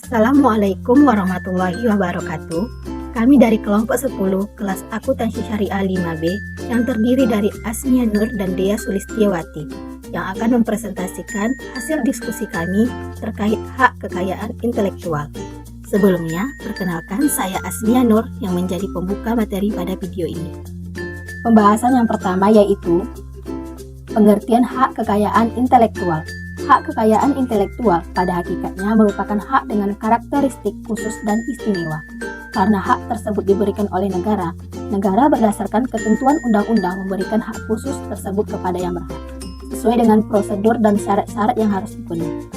Assalamualaikum warahmatullahi wabarakatuh. Kami dari kelompok 10 kelas Akuntansi Syariah 5B yang terdiri dari Asmia Nur dan Dea Sulistiawati yang akan mempresentasikan hasil diskusi kami terkait hak kekayaan intelektual. Sebelumnya, perkenalkan saya Asmia Nur yang menjadi pembuka materi pada video ini. Pembahasan yang pertama yaitu pengertian hak kekayaan intelektual. Hak kekayaan intelektual pada hakikatnya merupakan hak dengan karakteristik khusus dan istimewa. Karena hak tersebut diberikan oleh negara, negara berdasarkan ketentuan undang-undang memberikan hak khusus tersebut kepada yang berhak, sesuai dengan prosedur dan syarat-syarat yang harus dipenuhi.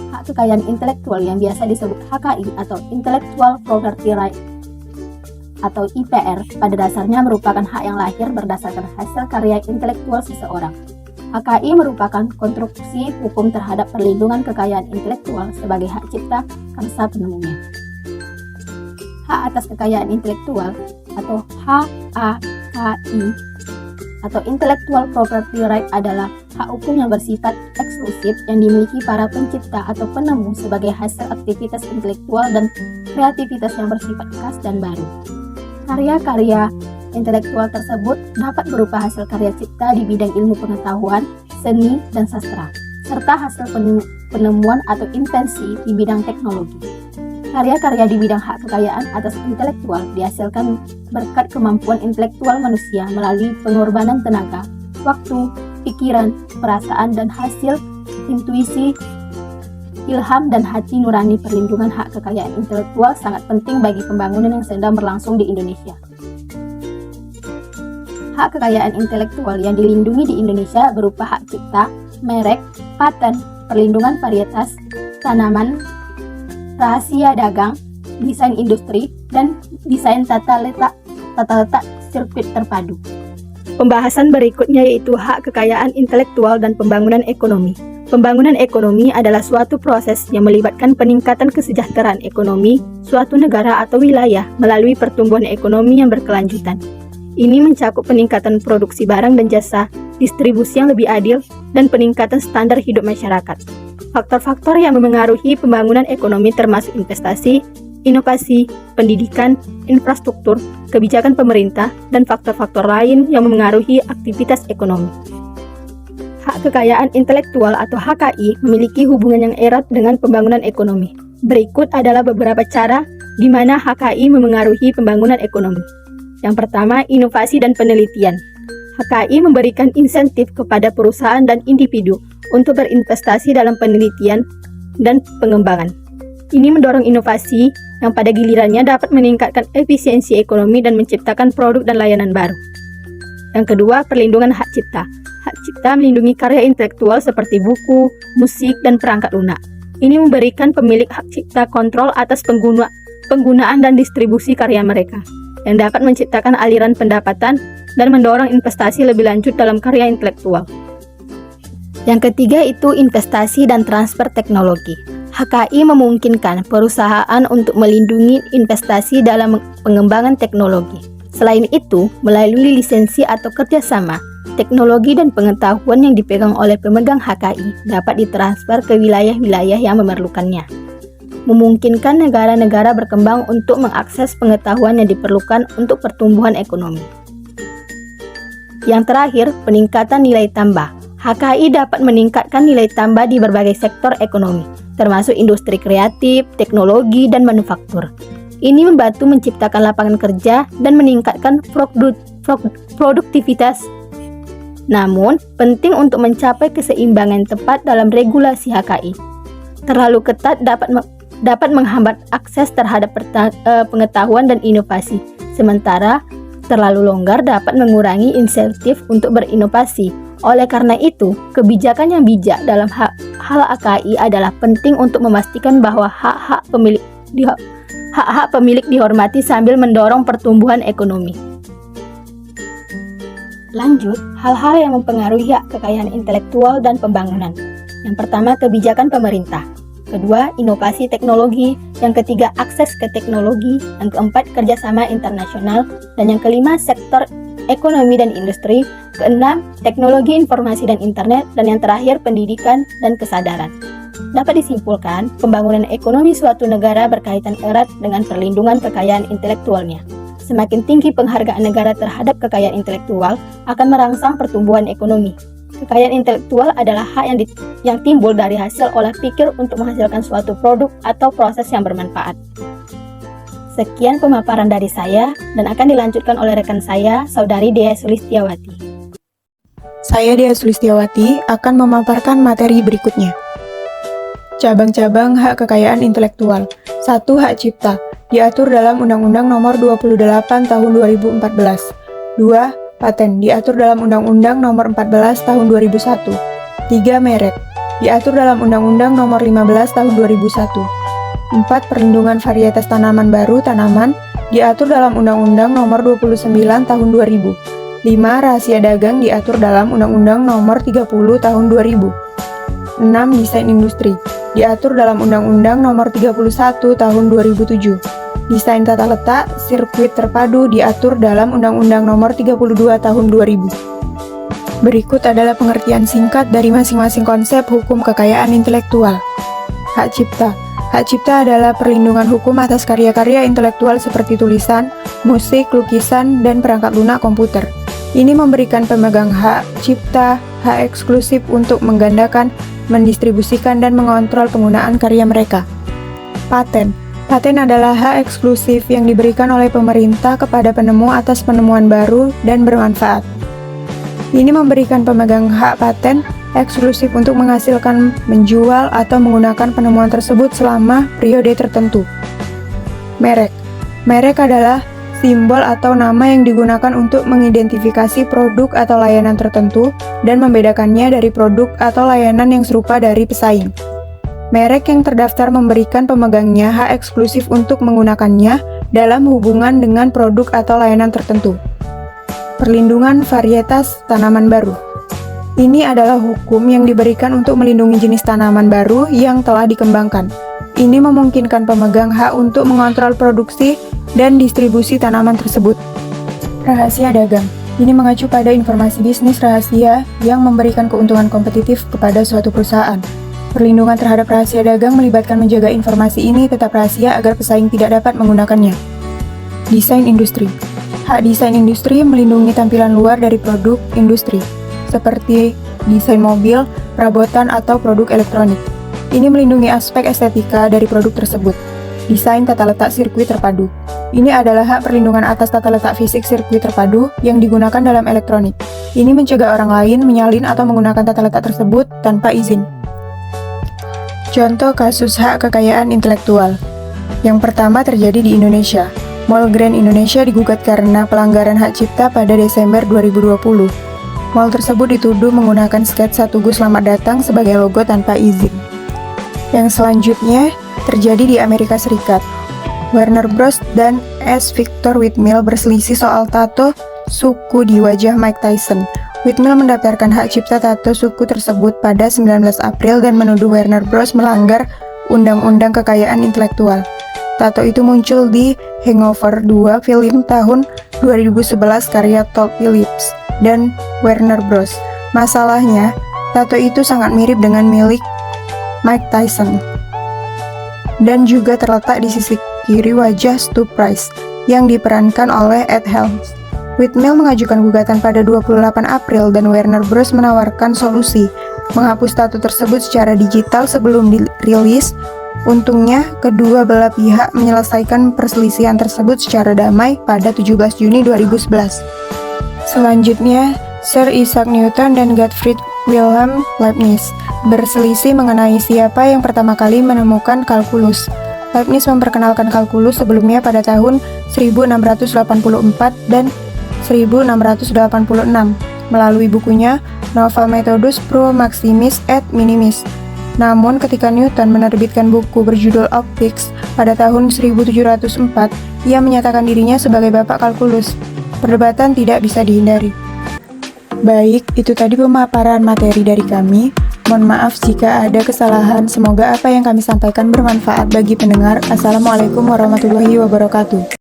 Hak kekayaan intelektual yang biasa disebut HKI atau Intellectual Property Right atau IPR pada dasarnya merupakan hak yang lahir berdasarkan hasil karya intelektual seseorang. HKI merupakan konstruksi hukum terhadap perlindungan kekayaan intelektual sebagai hak cipta karsa penemunya. Hak atas kekayaan intelektual atau HAKI atau Intellectual Property Right adalah hak hukum yang bersifat eksklusif yang dimiliki para pencipta atau penemu sebagai hasil aktivitas intelektual dan kreativitas yang bersifat khas dan baru. Karya-karya intelektual tersebut dapat berupa hasil karya cipta di bidang ilmu pengetahuan, seni, dan sastra, serta hasil penemuan atau invensi di bidang teknologi. Karya-karya di bidang hak kekayaan atas intelektual dihasilkan berkat kemampuan intelektual manusia melalui pengorbanan tenaga, waktu, pikiran, perasaan, dan hasil intuisi, ilham, dan hati nurani. Perlindungan hak kekayaan intelektual sangat penting bagi pembangunan yang sedang berlangsung di Indonesia. Hak kekayaan intelektual yang dilindungi di Indonesia berupa hak cipta, merek, paten, perlindungan varietas, tanaman, rahasia dagang, desain industri, dan desain tata letak sirkuit terpadu. Pembahasan berikutnya yaitu hak kekayaan intelektual dan pembangunan ekonomi. Pembangunan ekonomi adalah suatu proses yang melibatkan peningkatan kesejahteraan ekonomi suatu negara atau wilayah melalui pertumbuhan ekonomi yang berkelanjutan. Ini mencakup peningkatan produksi barang dan jasa, distribusi yang lebih adil, dan peningkatan standar hidup masyarakat. Faktor-faktor yang memengaruhi pembangunan ekonomi termasuk investasi, inovasi, pendidikan, infrastruktur, kebijakan pemerintah, dan faktor-faktor lain yang memengaruhi aktivitas ekonomi. Hak kekayaan intelektual atau HKI memiliki hubungan yang erat dengan pembangunan ekonomi. Berikut adalah beberapa cara di mana HKI memengaruhi pembangunan ekonomi. Yang pertama, inovasi dan penelitian. HKI memberikan insentif kepada perusahaan dan individu untuk berinvestasi dalam penelitian dan pengembangan. Ini mendorong inovasi yang pada gilirannya dapat meningkatkan efisiensi ekonomi dan menciptakan produk dan layanan baru. Yang kedua, perlindungan hak cipta. Hak cipta melindungi karya intelektual seperti buku, musik, dan perangkat lunak. Ini memberikan pemilik hak cipta kontrol atas penggunaan dan distribusi karya mereka, yang dapat menciptakan aliran pendapatan dan mendorong investasi lebih lanjut dalam karya intelektual. Yang ketiga itu investasi dan transfer teknologi. HKI memungkinkan perusahaan untuk melindungi investasi dalam pengembangan teknologi. Selain itu, melalui lisensi atau kerjasama, teknologi dan pengetahuan yang dipegang oleh pemegang HKI dapat ditransfer ke wilayah-wilayah yang memerlukannya, memungkinkan negara-negara berkembang untuk mengakses pengetahuan yang diperlukan untuk pertumbuhan ekonomi. Yang terakhir, peningkatan nilai tambah. HKI dapat meningkatkan nilai tambah di berbagai sektor ekonomi, termasuk industri kreatif, teknologi, dan manufaktur. Ini membantu menciptakan lapangan kerja dan meningkatkan produktivitas. Namun, penting untuk mencapai keseimbangan tepat dalam regulasi HKI. Terlalu ketat dapat menghambat akses terhadap pengetahuan dan inovasi, sementara terlalu longgar dapat mengurangi insentif untuk berinovasi. Oleh karena itu, kebijakan yang bijak dalam hal HKI adalah penting untuk memastikan bahwa hak-hak pemilik dihormati sambil mendorong pertumbuhan ekonomi. Lanjut, hal-hal yang mempengaruhi hak kekayaan intelektual dan pembangunan. Yang pertama, kebijakan pemerintah. Kedua, inovasi teknologi. Yang ketiga, akses ke teknologi. Yang keempat, kerjasama internasional. Dan yang kelima, sektor ekonomi dan industri. Keenam, teknologi informasi dan internet. Dan yang terakhir, pendidikan dan kesadaran. Dapat disimpulkan, pembangunan ekonomi suatu negara berkaitan erat dengan perlindungan kekayaan intelektualnya. Semakin tinggi penghargaan negara terhadap kekayaan intelektual akan merangsang pertumbuhan ekonomi. Kekayaan intelektual adalah hak yang timbul dari hasil olah pikir untuk menghasilkan suatu produk atau proses yang bermanfaat. Sekian pemaparan dari saya dan akan dilanjutkan oleh rekan saya, Saudari Dea Sulistiawati. Saya Dea Sulistiawati akan memaparkan materi berikutnya. Cabang-cabang hak kekayaan intelektual. 1. Hak cipta. Diatur dalam Undang-Undang Nomor 28 Tahun 2014. 2. Paten. Diatur dalam Undang-Undang Nomor 14 Tahun 2001. 3. Merek. Diatur dalam Undang-Undang Nomor 15 Tahun 2001. 4. Perlindungan varietas tanaman baru tanaman. Diatur dalam Undang-Undang Nomor 29 Tahun 2000. 5. Rahasia dagang diatur dalam Undang-Undang Nomor 30 Tahun 2000. 6. Desain industri diatur dalam Undang-Undang Nomor 31 Tahun 2007. Desain tata letak sirkuit terpadu diatur dalam Undang-Undang Nomor 32 Tahun 2000. Berikut adalah pengertian singkat dari masing-masing konsep hukum kekayaan intelektual. Hak cipta. Hak cipta adalah perlindungan hukum atas karya-karya intelektual seperti tulisan, musik, lukisan, dan perangkat lunak komputer. Ini memberikan pemegang hak cipta hak eksklusif untuk menggandakan, mendistribusikan, dan mengontrol penggunaan karya mereka. Paten. Paten adalah hak eksklusif yang diberikan oleh pemerintah kepada penemu atas penemuan baru dan bermanfaat. Ini memberikan pemegang hak paten eksklusif untuk menghasilkan, menjual, atau menggunakan penemuan tersebut selama periode tertentu. Merek. Merek adalah simbol atau nama yang digunakan untuk mengidentifikasi produk atau layanan tertentu dan membedakannya dari produk atau layanan yang serupa dari pesaing. Merek yang terdaftar memberikan pemegangnya hak eksklusif untuk menggunakannya dalam hubungan dengan produk atau layanan tertentu. Perlindungan varietas tanaman baru. Ini adalah hukum yang diberikan untuk melindungi jenis tanaman baru yang telah dikembangkan. Ini memungkinkan pemegang hak untuk mengontrol produksi dan distribusi tanaman tersebut. Rahasia dagang. Ini mengacu pada informasi bisnis rahasia yang memberikan keuntungan kompetitif kepada suatu perusahaan. Perlindungan terhadap rahasia dagang melibatkan menjaga informasi ini tetap rahasia agar pesaing tidak dapat menggunakannya. Desain industri. Hak desain industri melindungi tampilan luar dari produk industri, seperti desain mobil, perabotan, atau produk elektronik. Ini melindungi aspek estetika dari produk tersebut. Desain tata letak sirkuit terpadu. Ini adalah hak perlindungan atas tata letak fisik sirkuit terpadu yang digunakan dalam elektronik. Ini mencegah orang lain menyalin atau menggunakan tata letak tersebut tanpa izin. Contoh kasus hak kekayaan intelektual. Yang pertama terjadi di Indonesia. Mall Grand Indonesia digugat karena pelanggaran hak cipta pada Desember 2020. Mall tersebut dituduh menggunakan sketsa Tugu Selamat Datang sebagai logo tanpa izin. Yang selanjutnya terjadi di Amerika Serikat. Warner Bros. Dan S. Victor Whitmill berselisih soal tato suku di wajah Mike Tyson. Whitmill mendaftarkan hak cipta tato suku tersebut pada 19 April dan menuduh Warner Bros. Melanggar Undang-Undang Kekayaan Intelektual. Tato itu muncul di Hangover 2 film tahun 2011 karya Todd Phillips dan Warner Bros. Masalahnya, tato itu sangat mirip dengan milik Mike Tyson dan juga terletak di sisi kiri wajah Stu Price yang diperankan oleh Ed Helms. Whitmill mengajukan gugatan pada 28 April dan Warner Bros. Menawarkan solusi menghapus tato tersebut secara digital sebelum dirilis. Untungnya, kedua belah pihak menyelesaikan perselisihan tersebut secara damai pada 17 Juni 2011. Selanjutnya, Sir Isaac Newton dan Gottfried Wilhelm Leibniz berselisih mengenai siapa yang pertama kali menemukan kalkulus. Leibniz memperkenalkan kalkulus sebelumnya pada tahun 1684 dan 1686 melalui bukunya Nova Methodus Pro Maximis et Minimis. Namun ketika Newton menerbitkan buku berjudul Optics pada tahun 1704, ia menyatakan dirinya sebagai bapak kalkulus. Perdebatan tidak bisa dihindari. Baik, itu tadi pemaparan materi dari kami. Mohon maaf jika ada kesalahan. Semoga apa yang kami sampaikan bermanfaat bagi pendengar. Assalamualaikum warahmatullahi wabarakatuh.